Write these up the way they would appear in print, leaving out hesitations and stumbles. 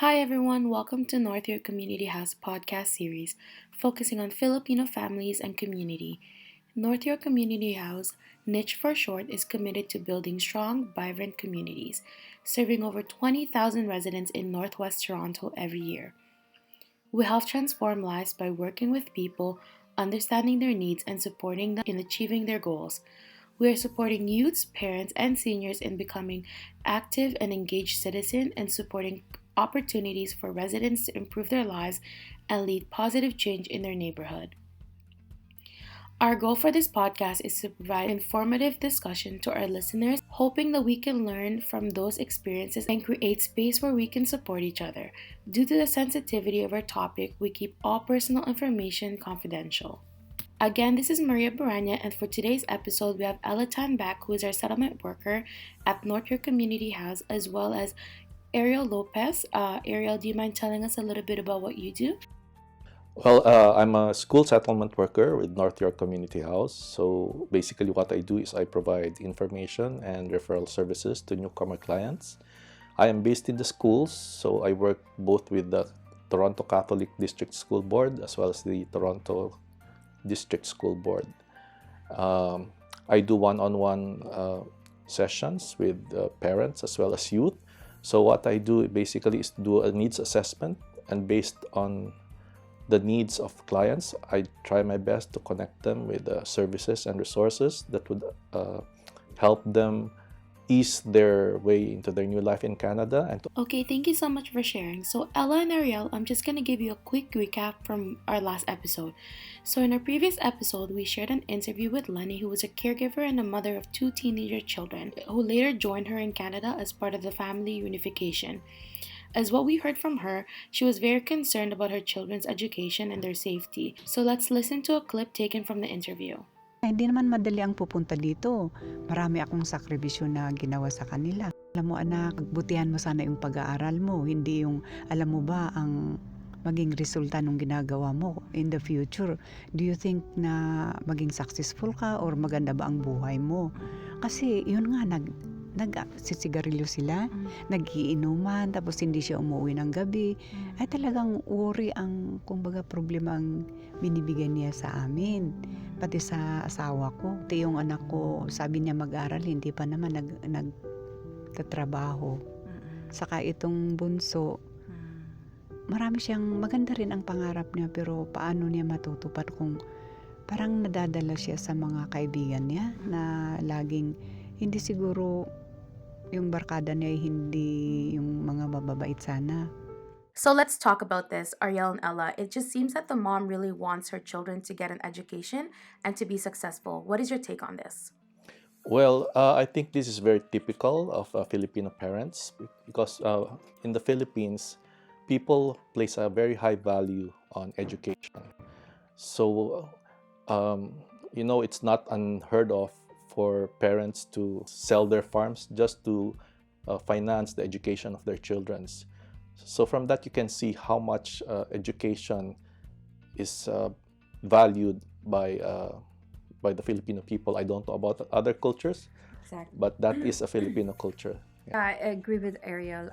Hi everyone, welcome to North York Community House podcast series focusing on Filipino families and community. North York Community House, niche for short, is committed to building strong, vibrant communities, serving over 20,000 residents in Northwest Toronto every year. We help transform lives by working with people, understanding their needs, and supporting them in achieving their goals. We are supporting youths, parents, and seniors in becoming active and engaged citizens and supporting opportunities for residents to improve their lives and lead positive change in their neighborhood. Our goal for this podcast is to provide informative discussion to our listeners, hoping that we can learn from those experiences and create space where we can support each other. Due to the sensitivity of our topic, we keep all personal information confidential. Again, this is Maria Eunice, and for today's episode, we have Ella Tan back, who is our settlement worker at North York Community House, as well as Ariel Lopez. Ariel, do you mind telling us a little bit about what you do? I'm a school settlement worker with North York Community House. So basically, what I do is I provide information and referral services to newcomer clients. I am based in the schools, so I work both with the Toronto Catholic District School Board as well as the Toronto District School Board. I do one-on-one sessions with parents as well as youth. So what I do basically is do a needs assessment, and based on the needs of clients, I try my best to connect them with services and resources that would help them ease their way into their new life in Canada. Okay, thank you so much for sharing. So, Ella and Ariel, I'm just going to give you a quick recap from our last episode. So, in our previous episode, we shared an interview with Lenny, who was a caregiver and a mother of two teenager children, who later joined her in Canada as part of the family reunification. As what we heard from her, she was very concerned about her children's education and their safety. So let's listen to a clip taken from the interview. Hindi naman madali ang pupunta dito. Marami akong sakripisyo na ginawa sa kanila. Alam mo anak, butihan mo sana yung pag-aaral mo. Hindi yung, alam mo ba, ang maging resulta ng ginagawa mo in the future. Do you think na maging successful ka or maganda ba ang buhay mo? Kasi yun nga, nagsisigarilyo sila, nagiinuman, tapos hindi siya umuwi ng gabi. Ay talagang worry ang, kumbaga, problema ang binibigyan niya sa amin. Pati sa asawa ko. Pati yung anak ko, sabi niya mag-aral, hindi pa naman nagtatrabaho. Saka itong bunso, marami siyang, maganda rin ang pangarap niya, pero paano niya matutupad kung parang nadadala siya sa mga kaibigan niya na laging hindi siguro yung barkada niya hindi yung mga mababait sana. So let's talk about this, Ariel and Ella. It just seems that the mom really wants her children to get an education and to be successful. What is your take on this? Well, I think this is very typical of Filipino parents because in the Philippines, people place a very high value on education. So, it's not unheard of for parents to sell their farms just to finance the education of their children. So from that, you can see how much education is valued by the Filipino people. I don't know about other cultures, Exactly. but that is a Filipino culture. Yeah. I agree with Ariel.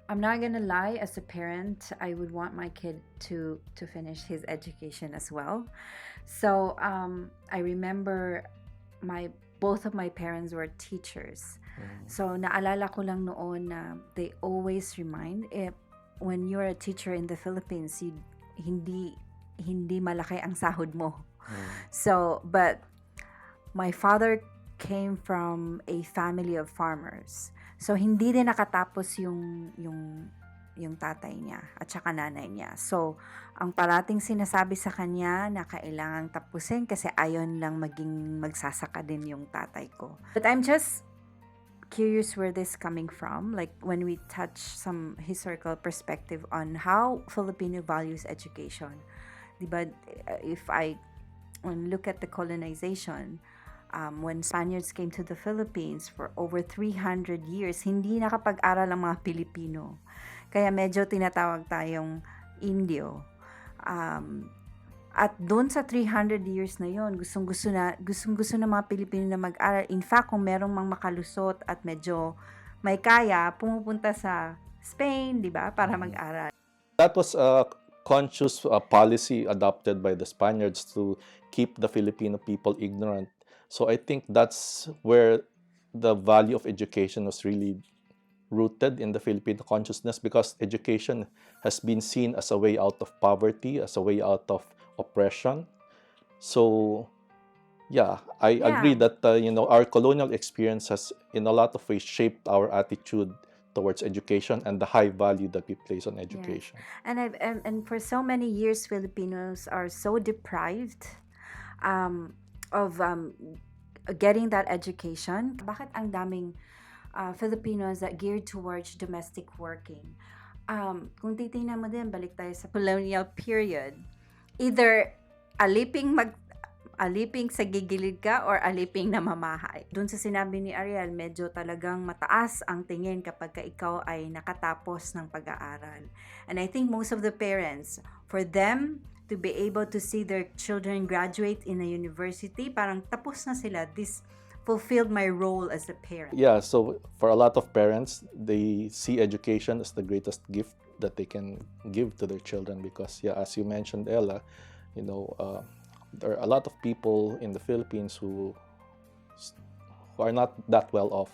I'm not gonna lie. As a parent, I would want my kid to finish his education as well. So I remember both of my parents were teachers. So naalala ko lang noon na they always remind when you're a teacher in the Philippines, hindi malaki ang sahod mo. So, but my father came from a family of farmers. So hindi din nakatapos yung tatay niya at saka nanay niya. So, ang parating sinasabi sa kanya na kailangang tapusin kasi ayon lang magsasaka din yung tatay ko. But I'm just curious where this coming from, like when we touch some historical perspective on how Filipino values education. Diba, if I look at the colonization, when Spaniards came to the Philippines for over 300 years, hindi nakapag-aral ang mga Pilipino. Kaya medyo tinatawag tayong Indio. At doon sa 300 years na yon, gustong-gusto na mga Pilipino na mag-aral. In fact, kung merong mga makalusot at medyo may kaya, pumupunta sa Spain, di ba? Para Mhm. mag-aral. That was a conscious policy adopted by the Spaniards to keep the Filipino people ignorant. So I think that's where the value of education was really rooted in the Filipino consciousness, because education has been seen as a way out of poverty, as a way out of oppression. So yeah, I agree Yeah. that our colonial experience has in a lot of ways shaped our attitude towards education and the high value that we place on Yes. education. And for so many years, Filipinos are so deprived um, of getting that education. Bakit ang daming Filipinos that geared towards domestic working? Kung titingnan mo din, balik tayo sa colonial period. Either aliping sa gigilid ka or aliping na mamahay. Doon sa sinabi ni Ariel, medyo talagang mataas ang tingin kapag ka ikaw ay nakatapos ng pag-aaral. And I think most of the parents, for them to be able to see their children graduate in a university, parang tapos na sila. This fulfilled my role as a parent. Yeah, so for a lot of parents, they see education as the greatest gift that they can give to their children, because yeah, as you mentioned, Ella, there are a lot of people in the Philippines who are not that well off.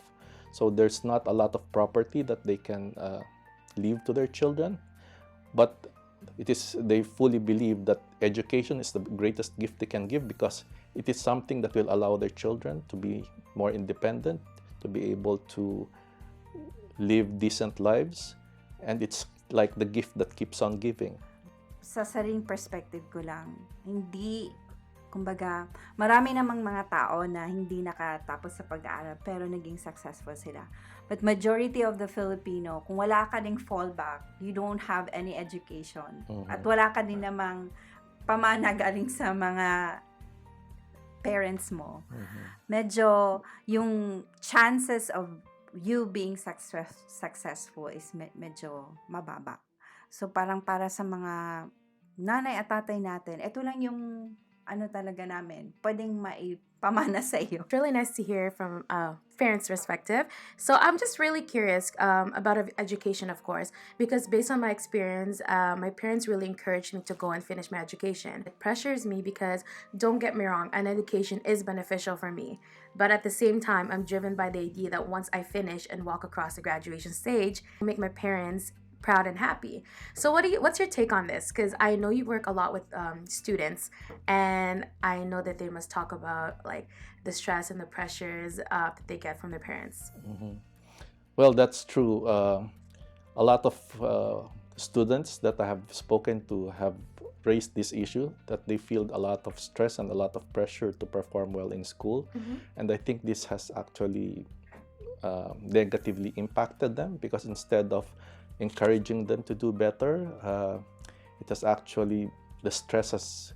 So there's not a lot of property that they can leave to their children. But they fully believe that education is the greatest gift they can give, because it is something that will allow their children to be more independent, to be able to live decent lives. And it's like the gift that keeps on giving. Sa sariling perspective ko lang, kumbaga, marami namang mga tao na hindi nakatapos sa pag-aaral pero naging successful sila. But majority of the Filipino, kung wala ka ding fallback, you don't have any education. At wala ka din namang pamana galing sa mga parents mo. Medyo yung chances of you being successful is medyo mababa. So parang para sa mga nanay at tatay natin, ito lang yung talaga namin, pwedeng maipamana sa iyo. It's really nice to hear from a parent's perspective. So I'm just really curious about education, of course, because based on my experience, my parents really encouraged me to go and finish my education. It pressures me because, don't get me wrong, an education is beneficial for me. But at the same time, I'm driven by the idea that once I finish and walk across the graduation stage, I make my parents proud and happy. So what's your take on this? Because I know you work a lot with students, and I know that they must talk about like the stress and the pressures that they get from their parents. Well, that's true. A lot of students that I have spoken to have raised this issue, that they feel a lot of stress and a lot of pressure to perform well in school. And I think this has actually negatively impacted them, because instead of encouraging them to do better, it has actually, the stress has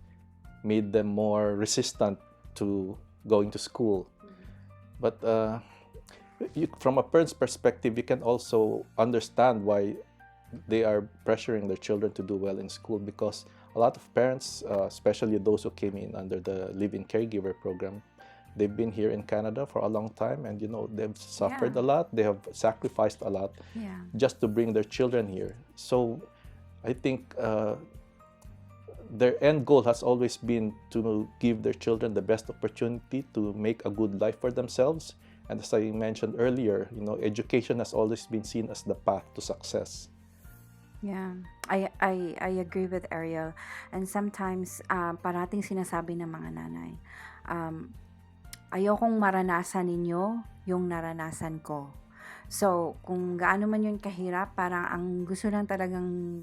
made them more resistant to going to school. But from a parent's perspective, you can also understand why they are pressuring their children to do well in school, because a lot of parents, especially those who came in under the live-in caregiver program, they've been here in Canada for a long time, and they've suffered a lot, they have sacrificed a lot just to bring their children here. So I think their end goal has always been to give their children the best opportunity to make a good life for themselves. And as I mentioned earlier, education has always been seen as the path to success. Yeah, I agree with Ariel. And sometimes, parating sinasabi ng mga nanay, ayokong maranasan ninyo yung naranasan ko. So, kung gaano man yun kahirap, parang ang gusto lang talagang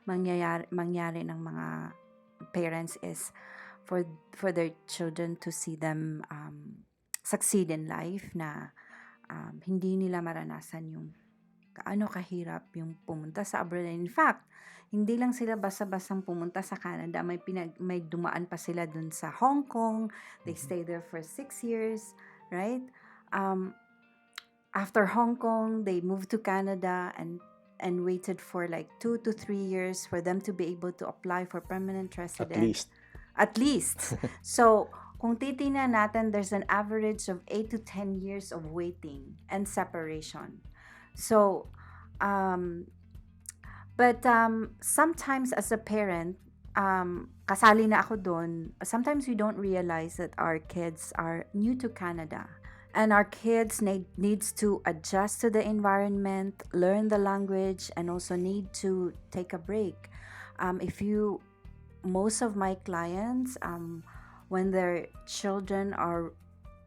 mangyari ng mga parents is for their children to see them succeed in life, na hindi nila maranasan yung gaano kahirap yung pumunta sa abroad. In fact, hindi lang sila basta-bastang pumunta sa Canada, may dumaan pa sila dun sa Hong Kong. They stayed there for 6 years, right? After Hong Kong, they moved to Canada and waited for like 2 to 3 years for them to be able to apply for permanent residence. At least. So, kung titingnan natin, there's an average of 8 to 10 years of waiting and separation. So, Um, but sometimes as a parent, kasali na ako dun, sometimes we don't realize that our kids are new to Canada. And our kids needs to adjust to the environment, learn the language, and also need to take a break. If you Most of my clients, when their children are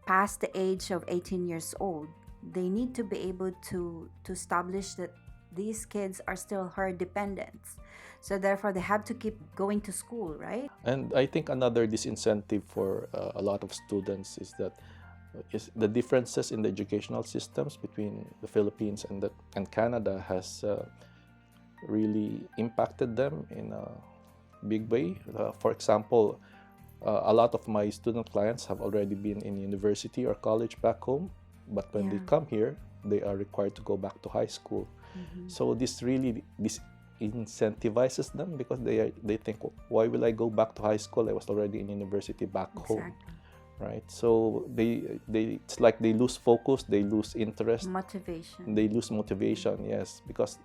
past the age of 18 years old, they need to be able to establish that these kids are still her dependents. So therefore, they have to keep going to school, right? And I think another disincentive for a lot of students is the differences in the educational systems between the Philippines and Canada has really impacted them in a big way. For example, a lot of my student clients have already been in university or college back home, but when they Yeah. come here, they are required to go back to high school. So this incentivizes them because they think, why will I go back to high school? I was already in university back home, Exactly. right? So it's like they lose focus, they lose interest, Motivation. they lose motivation. Yes, because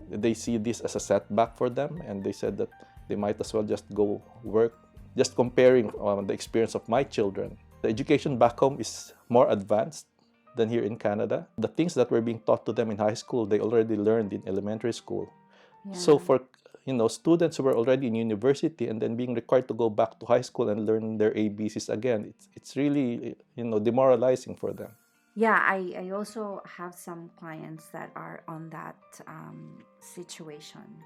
they see this as a setback for them, and they said that they might as well just go work. Just comparing the experience of my children, the education back home is more advanced than here in Canada. The things that were being taught to them in high school, they already learned in elementary school. So Yeah. for students who were already in university and then being required to go back to high school and learn their ABCs again, it's really demoralizing for them. Yeah, I also have some clients that are on that situation.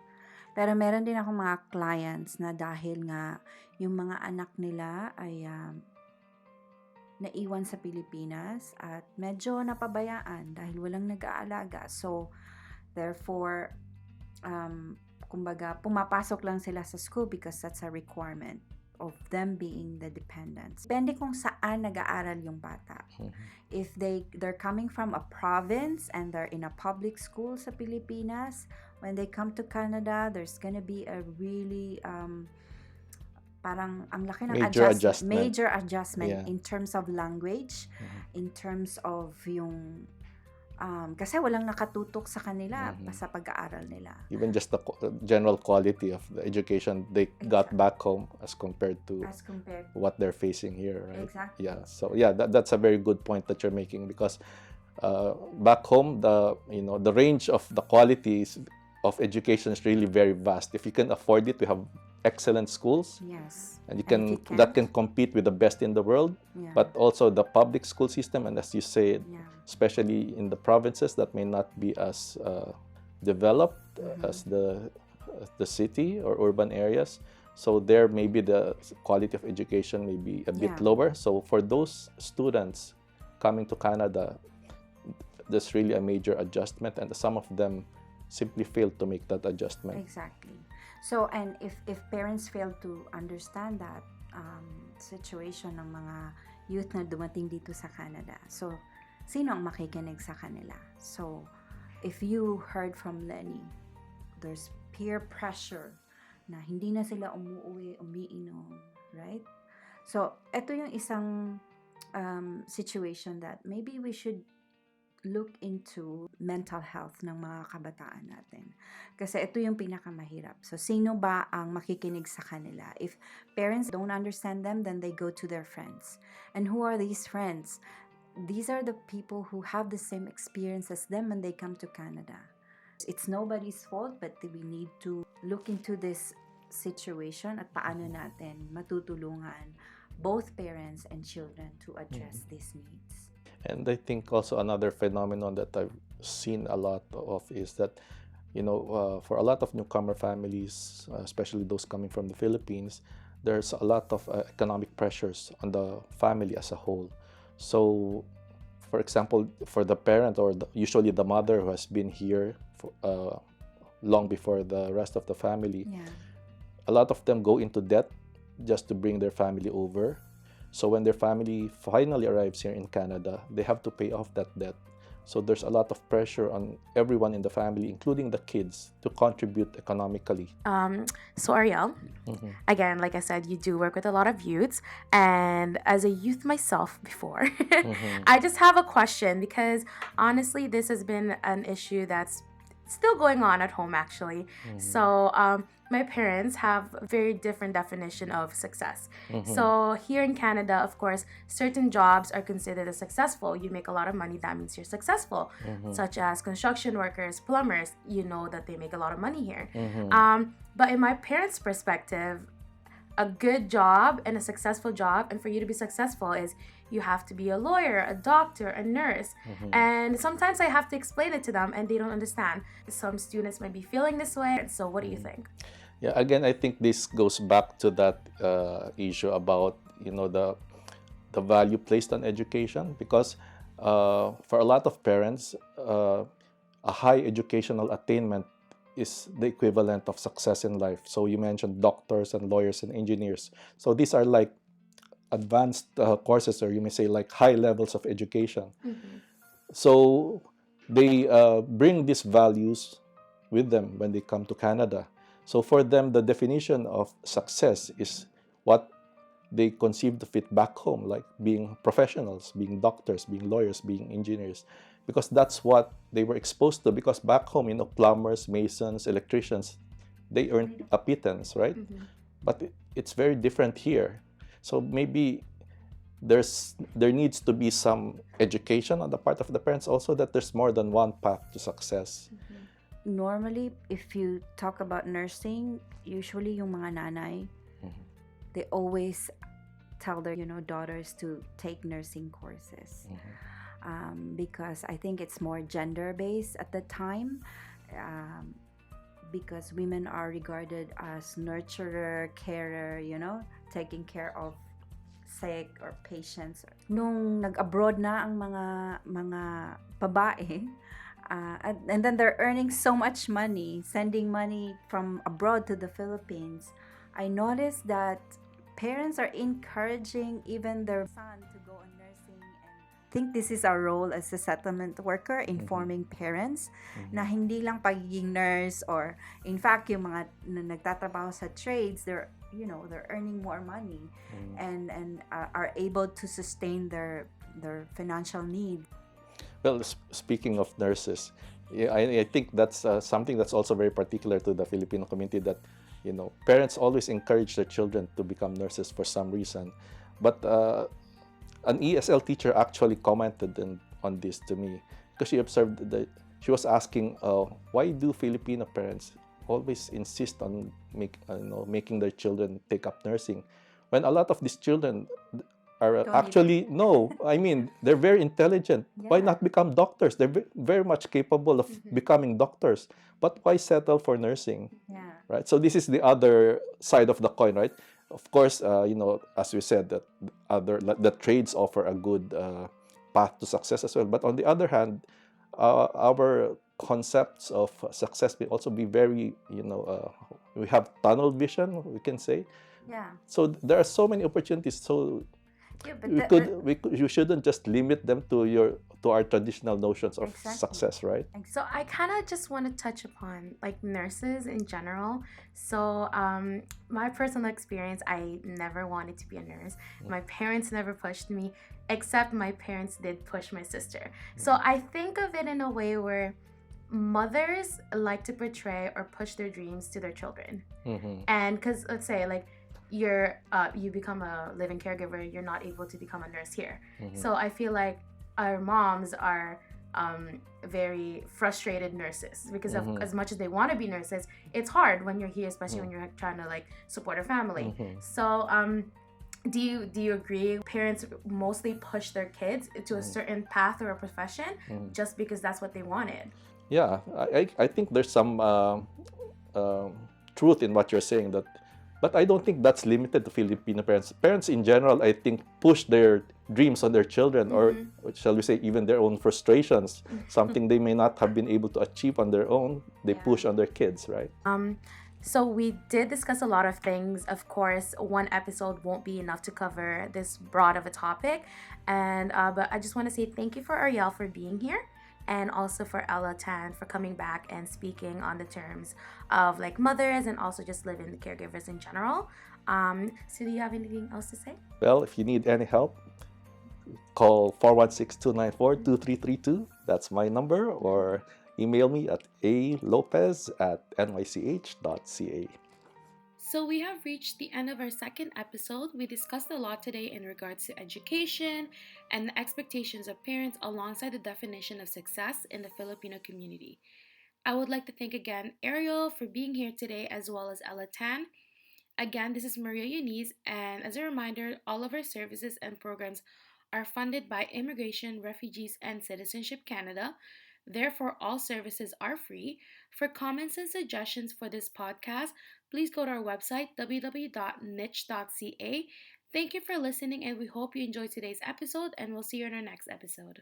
Pero meron din akong mga clients na dahil nga yung mga anak nila ay naiwan sa Pilipinas at medyo napabayaan dahil walang nag-aalaga. So, therefore, kumbaga, pumapasok lang sila sa school because that's a requirement of them being the dependents. Depende kung saan nag-aaral yung bata. If they're coming from a province and they're in a public school sa Pilipinas, when they come to Canada, there's gonna be a really parang ang laki ng major adjustment Yeah. in terms of language, in terms of yung kasi walang nakatutok sa kanila sa pag-aaral nila. Even just the general quality of the education they got back home as compared to what they're facing here, right? Exactly. Yeah. So yeah, that's a very good point that you're making, because back home the range of the qualities of education is really very vast. If you can afford it, we have excellent schools. Yes. And that can compete with the best in the world. Yeah. But also the public school system, and as you say, Yeah. especially in the provinces that may not be as developed as the city or urban areas. So there maybe the quality of education may be a bit Yeah. lower. So for those students coming to Canada, there's really a major adjustment, and some of them simply fail to make that adjustment. Exactly. So, and if parents fail to understand that situation ng mga youth na dumating dito sa Canada, so, sino ang makikinig sa kanila? So, if you heard from Lenny, there's peer pressure na hindi na sila umuwi, umiinom, right? So, ito yung isang situation that maybe we should look into mental health ng mga kabataan natin. Kasi ito yung pinakamahirap. So, sino ba ang makikinig sa kanila? If parents don't understand them, then they go to their friends. And who are these friends? These are the people who have the same experience as them when they come to Canada. It's nobody's fault, but we need to look into this situation at paano natin matutulungan both parents and children to address these needs. And I think also another phenomenon that I've seen a lot of is that, for a lot of newcomer families, especially those coming from the Philippines, there's a lot of economic pressures on the family as a whole. So, for example, for the parent or usually the mother who has been here long before the rest of the family, a lot of them go into debt just to bring their family over. So when their family finally arrives here in Canada, they have to pay off that debt. So there's a lot of pressure on everyone in the family, including the kids, to contribute economically. So Ariel, again, like I said, you do work with a lot of youths, and as a youth myself before, I just have a question because honestly, this has been an issue that's still going on at home actually. So my parents have a very different definition of success. So here in Canada, of course, certain jobs are considered as successful. You make a lot of money, that means you're successful. Such as construction workers, plumbers, you know that they make a lot of money here. But in my parents' perspective, a good job and a successful job, and for you to be successful is you have to be a lawyer, a doctor, a nurse. And sometimes I have to explain it to them and they don't understand. Some students might be feeling this way. So what do you think? Yeah, again, I think this goes back to that issue about, the value placed on education, because for a lot of parents, a high educational attainment is the equivalent of success in life. So you mentioned doctors and lawyers and engineers. So these are like advanced courses, or you may say like high levels of education. So they bring these values with them when they come to Canada. So for them, the definition of success is what they conceive to fit back home, like being professionals, being doctors, being lawyers, being engineers, because that's what they were exposed to. Because back home, plumbers, masons, electricians, they earn a pittance, right? But it's very different here. So maybe there needs to be some education on the part of the parents also, that there's more than one path to success. Normally, if you talk about nursing, usually yung mga nanay, they always tell their daughters to take nursing courses, because I think it's more gender-based at the time, because women are regarded as nurturer, carer, taking care of sick or patients. Nung nag-abroad na ang mga babae, and then they're earning so much money, sending money from abroad to the Philippines, I noticed that parents are encouraging even their son to go on nursing. And I think this is our role as a settlement worker, informing parents na hindi lang pagiging nurse, or in fact yung mga nagtatrabaho sa trades, they're earning more money and are able to sustain their financial needs. Well, speaking of nurses, I think that's something that's also very particular to the Filipino community, that parents always encourage their children to become nurses for some reason. But an ESL teacher actually commented on this to me, because she observed that she was asking, why do Filipino parents always insist on making their children take up nursing, when a lot of these children are they're very intelligent. Why not become doctors? They're very much capable of becoming doctors. But why settle for nursing? Right? So this is the other side of the coin, right? Of course, as we said, that the trades offer a good path to success as well. But on the other hand, our concepts of success may also be very, we have tunnel vision, we can say. So there are so many opportunities. So you shouldn't just limit them to our traditional notions of success, right? So I kind of just want to touch upon like nurses in general. So my personal experience, I never wanted to be a nurse. My parents never pushed me, except my parents did push my sister. So I think of it in a way where mothers like to portray or push their dreams to their children. And because let's say like you become a living caregiver, you're not able to become a nurse here. So I feel like our moms are very frustrated nurses, because of as much as they want to be nurses, it's hard when you're here, especially when you're trying to like support a family. So do you agree parents mostly push their kids to a certain path or a profession just because that's what they wanted? Yeah, I think there's some truth in what you're saying, but I don't think that's limited to Filipino parents. Parents in general, I think, push their dreams on their children, or shall we say, even their own frustrations, something they may not have been able to achieve on their own, they push on their kids, right? So we did discuss a lot of things. Of course, one episode won't be enough to cover this broad of a topic. And but I just want to say thank you for Ariel for being here. and also for Ella Tan for coming back and speaking on the terms of like mothers and also just living the caregivers in general. So do you have anything else to say? Well, if you need any help, call 416-294-2332. That's my number. Or email me at alopez@nych.ca. So, we have reached the end of our second episode. We discussed a lot today in regards to education and the expectations of parents alongside the definition of success in the Filipino community. I would like to thank again Ariel for being here today as well as Ella Tan. Again, this is Maria Eunice, and as a reminder, all of our services and programs are funded by Immigration, Refugees, and Citizenship Canada. Therefore, all services are free. For comments and suggestions for this podcast, please go to our website www.niche.ca. Thank you for listening, and we hope you enjoyed today's episode, and we'll see you in our next episode.